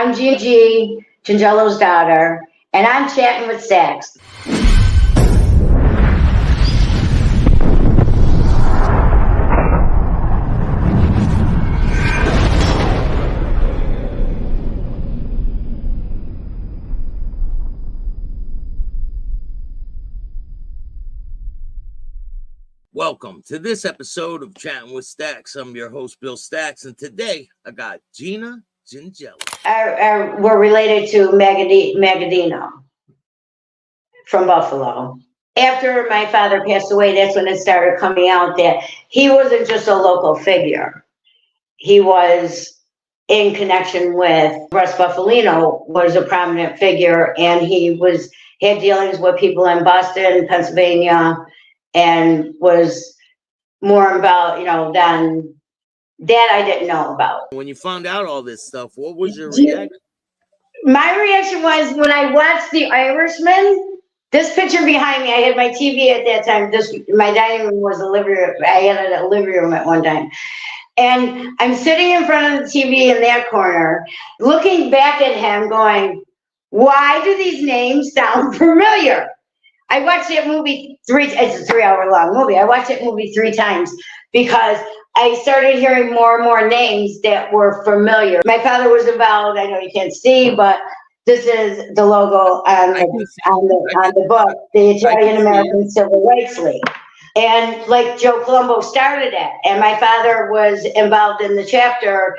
I'm Gina G, Gingello's daughter, and I'm chatting with Stacks. Welcome to this episode of Chatting with Stacks. I'm your host, Bill Stacks, and today I got Gina Gingello. We're related to Magadino from Buffalo. After my father passed away, that's when it started coming out that he wasn't just a local figure. He was in connection with Russ Buffalino, was a prominent figure, and he had dealings with people in Boston, Pennsylvania, and was more about, than that I didn't know about. When you found out all this stuff, what was your reaction? My reaction was when I watched The Irishman, this picture behind me, I had my TV at that time, my dining room was a living room. I had a living room at one time. And I'm sitting in front of the TV in that corner, looking back at him going, why do these names sound familiar? I watched that movie it's a 3-hour long movie. I watched that movie 3 times because I started hearing more and more names that were familiar. My father was involved, I know you can't see, but this is the logo on the book, the Italian American Civil Rights League. And like Joe Colombo started it, and my father was involved in the chapter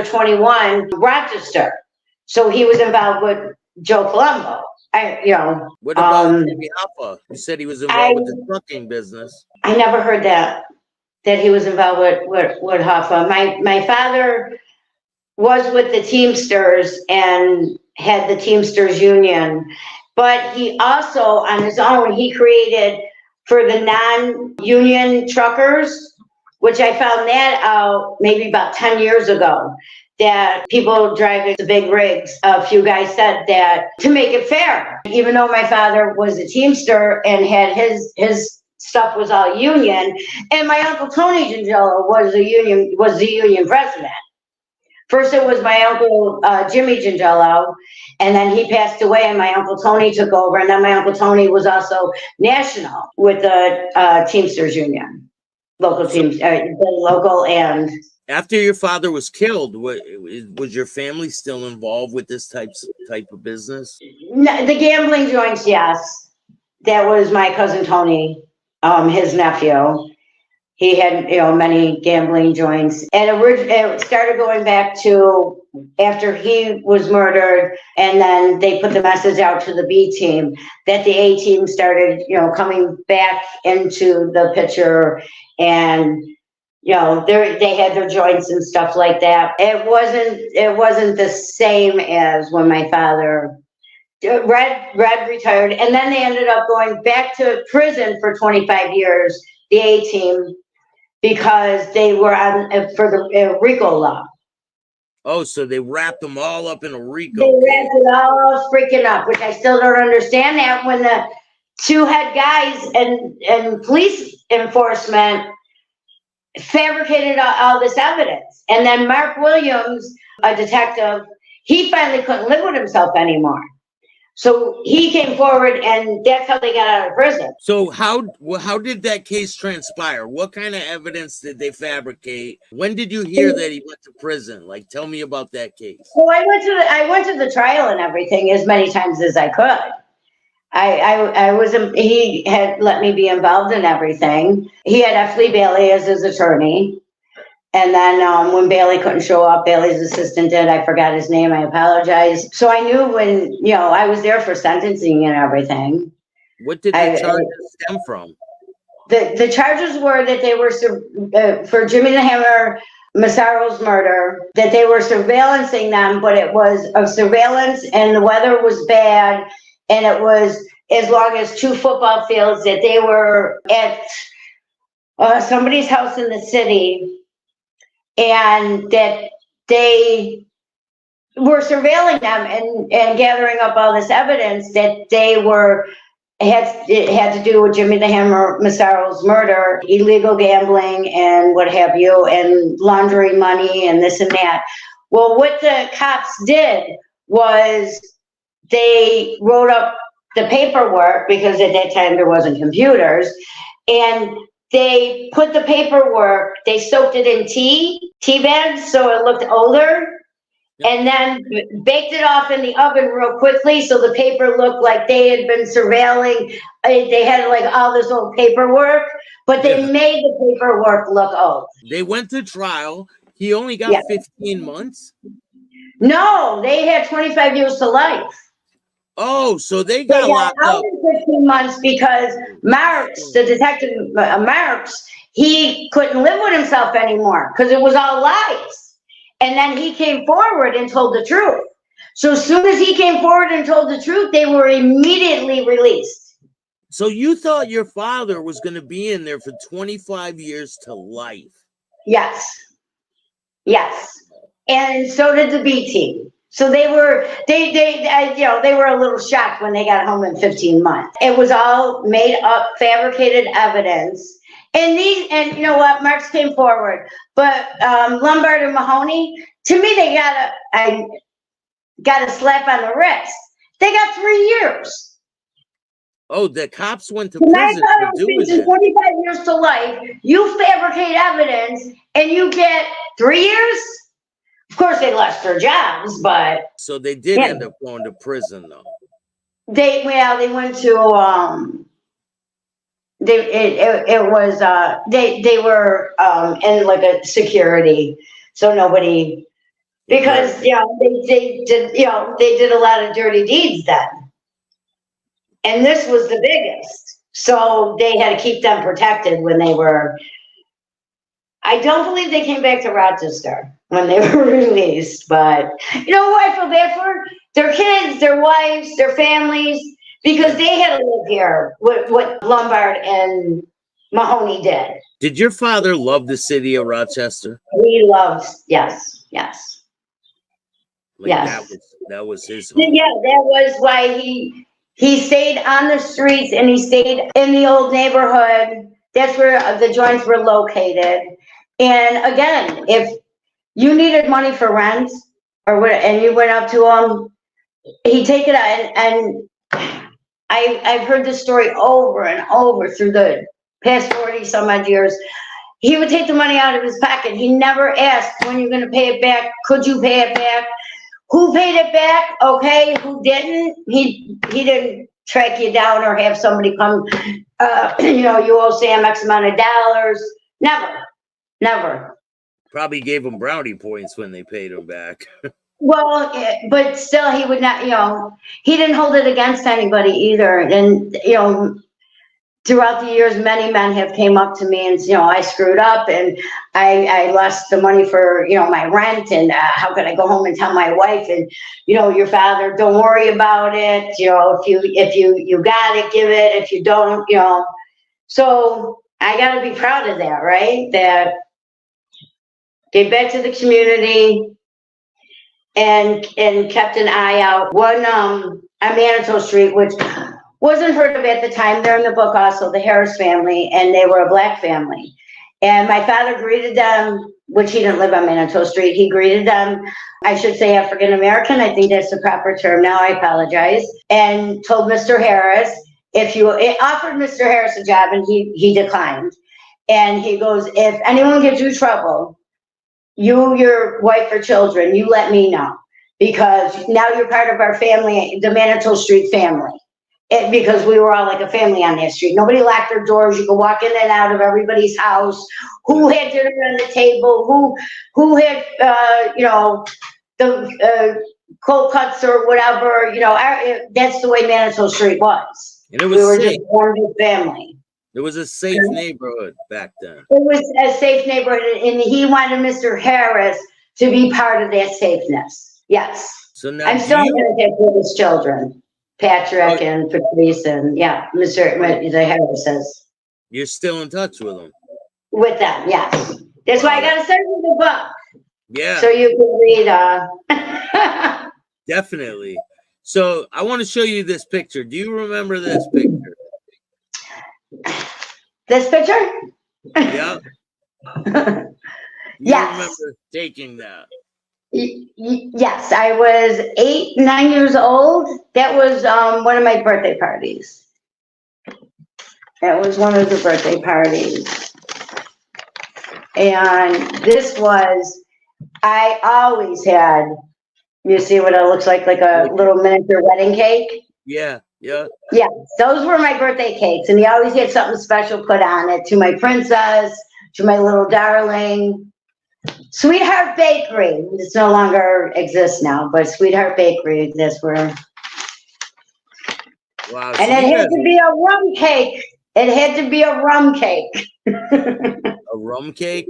21, Rochester. So he was involved with Joe Colombo. What about Jimmy Hoffa? You said he was involved with the trucking business. I never heard that he was involved with Hoffa. My father was with the Teamsters and had the Teamsters Union, but he also, on his own, he created for the non-union truckers, which I found that out maybe about 10 years ago, that people driving the big rigs, a few guys said that to make it fair, even though my father was a Teamster and had his stuff was all union, and my Uncle Tony Gingello was the union president. First it was my uncle Jimmy Gingello, and then he passed away and my Uncle Tony took over, and then my Uncle Tony was also national with the Teamsters Union, local and... After your father was killed, was your family still involved with this type of business? No, the gambling joints, yes. That was my cousin Tony, his nephew. He had, many gambling joints. And it started going back to after he was murdered, and then they put the message out to the B team that the A team started, coming back into the picture, and they had their joints and stuff like that. It wasn't the same as when my father, Red retired, and then they ended up going back to prison for 25 years, the A team, because they were on for the RICO law. Oh, so they wrapped them all up in a RICO. They wrapped it all freaking up, which I still don't understand that when the 2 head guys and police enforcement fabricated all this evidence. And then Mark Williams, a detective, he finally couldn't live with himself anymore. So he came forward, and that's how they got out of prison. So how did that case transpire? What kind of evidence did they fabricate? When did you hear that he went to prison? Like, tell me about that case. Well, I went to the trial and everything as many times as I could. He had let me be involved in everything. He had F. Lee Bailey as his attorney. And then when Bailey couldn't show up, Bailey's assistant did. I forgot his name. I apologize. So I knew when, I was there for sentencing and everything. What did the charges stem from? The charges were that they were, for Jimmy the Hammer Massaro's murder, that they were surveillancing them, but it was a surveillance and the weather was bad. And it was as long as 2 football fields, that they were at somebody's house in the city, and that they were surveilling them and gathering up all this evidence that it had to do with Jimmy the Hammer Massaro's murder, illegal gambling and what have you, and laundering money and this and that. Well, what the cops did was they wrote up the paperwork, because at that time there wasn't computers, and they put the paperwork, they soaked it in tea bags, so it looked older, and then baked it off in the oven real quickly, so the paper looked like they had been surveilling. They had like all this old paperwork, but they made the paperwork look old. They went to trial. He only got 15 months? No, they had 25 years to life. Oh, so they got locked out up in 15 months because Marks, the detective Marks, he couldn't live with himself anymore because it was all lies. And then he came forward and told the truth. So as soon as he came forward and told the truth, they were immediately released. So you thought your father was going to be in there for 25 years to life? Yes. Yes. And so did the B team. So they were a little shocked when they got home in 15 months. It was all made up, fabricated evidence. And you know what, Marks came forward, but Lombard and Mahoney, to me, they got a slap on the wrist. They got 3 years. Oh, the cops went to prison for doing this. 25 years to life. You fabricate evidence, and you get 3 years. Of course, they lost their jobs, but so they did end up going to prison, though. They went to they were in like a security, so nobody, because they did a lot of dirty deeds then, and this was the biggest, so they had to keep them protected when they were. I don't believe they came back to Rochester when they were released, but you know who I feel bad for? Their kids, their wives, their families, because they had to live here, what Lombard and Mahoney did. Did your father love the city of Rochester? He loved, yes. Like yes. That was his home. Yeah, that was why he stayed on the streets and he stayed in the old neighborhood. That's where the joints were located. And again, if you needed money for rent or what, and you went up to him, he'd take it out. And I've heard this story over and over through the past 40 some odd years. He would take the money out of his pocket. He never asked when you're going to pay it back. Could you pay it back? Who paid it back? Okay. Who didn't? He didn't track you down or have somebody come, you owe Sam X amount of dollars. Never. Probably gave him brownie points when they paid him back. Well, but still, he would not, he didn't hold it against anybody either. And, throughout the years, many men have came up to me and, I screwed up and I lost the money for, my rent, and how could I go home and tell my wife, and, your father, don't worry about it. If you got it, give it. If you don't, so I got to be proud of that, right? That gave back to the community and kept an eye out. One on Mano Street, which wasn't heard of at the time. They're in the book also, the Harris family, and they were a black family. And my father greeted them, which he didn't live on Mano Street. He greeted them, I should say African American. I think that's the proper term now. I apologize. And told Mr. Harris, it offered Mr. Harris a job, and he declined. And he goes, if anyone gives you trouble, you, your wife or children, you let me know, because now you're part of our family, the Mano Street family. Because we were all like a family on that street. Nobody locked their doors. You could walk in and out of everybody's house. Who had dinner on the table? Who had, the cold cuts or whatever. That's the way Mano Street was. And it was we were just one big family. It was a safe neighborhood back then. It was a safe neighborhood, and he wanted Mr. Harris to be part of that safeness. Yes. So now I'm still going to take with his children, Patrick and Patrice, and the Harrises. You're still in touch with them? With them, yes. That's why I got to send you the book. Yeah. So you can read. Definitely. So I want to show you this picture. Do you remember this picture? This picture? Yeah. Yes. Remember taking that? Yes, I was 8, 9 years old. That was one of my birthday parties. That was one of the birthday parties. And this was, I always had, you see what it looks like a little miniature wedding cake? Yeah, yeah. Yeah, those were my birthday cakes, and he always had something special put on it, to my princess, to my little darling. Sweetheart Bakery, this no longer exists now, but Sweetheart Bakery, that's where. Wow. And it had to be a rum cake. It had to be a rum cake. A rum cake?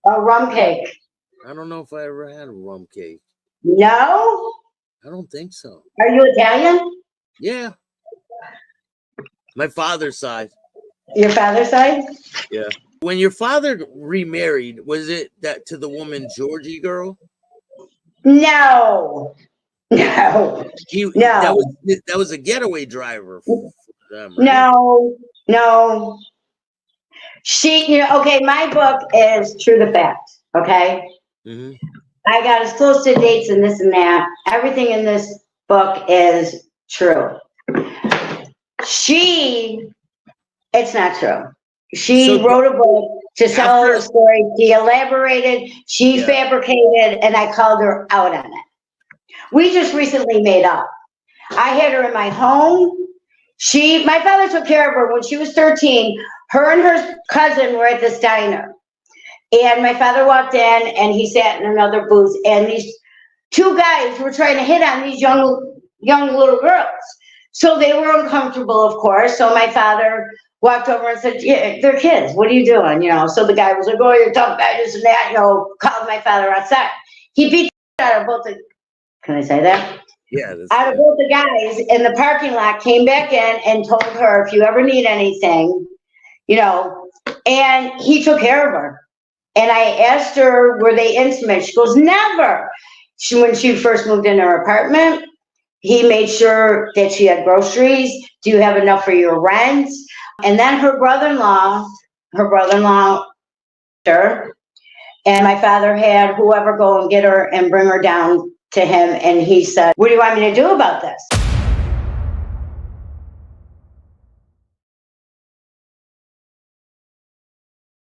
A rum cake. I don't know if I ever had a rum cake. No? I don't think so. Are you Italian? Yeah. My father's side. Your father's side? Yeah. When your father remarried, was it that to the woman Georgie Girl? No. No. No. That was a getaway driver for them, right? No. Okay, my book is True to Fact, okay? Mm-hmm. I got as close to dates and this and that. Everything in this book is true. It's not true. She wrote a book to sell her story. She elaborated, she fabricated, and I called her out on it. We just recently made up. I had her in my home. My father took care of her when she was 13. Her and her cousin were at this diner. And my father walked in and he sat in another booth, and these two guys were trying to hit on these young little girls. So they were uncomfortable, of course. So my father walked over and said, yeah, they're kids. What are you doing? So the guy was like, oh, you're a tough guy, this and that, called my father outside. He beat the out of both the, can I say that? Yeah. Out of both the guys in the parking lot, came back in and told her, if you ever need anything, and he took care of her. And I asked her, were they intimate? She goes, never. When she first moved in her apartment, he made sure that she had groceries. Do you have enough for your rent? And then her brother-in-law, and my father had whoever go and get her and bring her down to him. And he said, what do you want me to do about this?